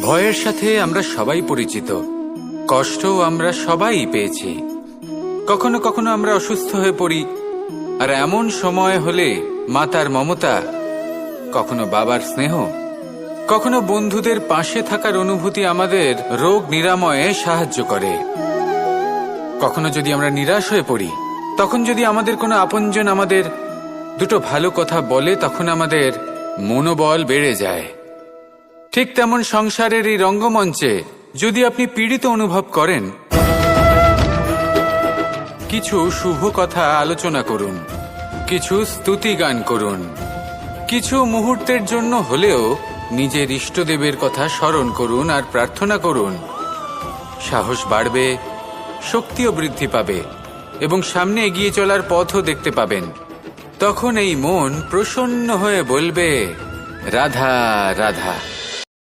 ভয়ের সাথে আমরা সবাই পরিচিত, কষ্টও আমরা সবাই পেয়েছি। কখনো কখনো আমরা অসুস্থ হয়ে পড়ি, আর এমন সময় হলে মাতার মমতা, কখনো বাবার স্নেহ, কখনো বন্ধুদের পাশে থাকার অনুভূতি আমাদের রোগ নিরাময়ে সাহায্য করে। কখনো যদি আমরা নিরাশ হয়ে পড়ি, তখন যদি আমাদের কোনো আপনজন আমাদের দুটো ভালো কথা বলে, তখন আমাদের মনোবল বেড়ে যায়। ঠিক তেমন সংসারের এই রঙ্গমঞ্চে যদি আপনি পীড়িত অনুভব করেন, কিছু শুভ কথা আলোচনা করুন, কিছু স্তুতি গান করুন, কিছু মুহূর্তের জন্য হলেও নিজের ইষ্টদেবের কথা স্মরণ করুন আর প্রার্থনা করুন। সাহস বাড়বে, শক্তিও বৃদ্ধি পাবে এবং সামনে এগিয়ে চলার পথও দেখতে পাবেন। তখন এই মন প্রসন্ন হয়ে বলবে, রাধা রাধা।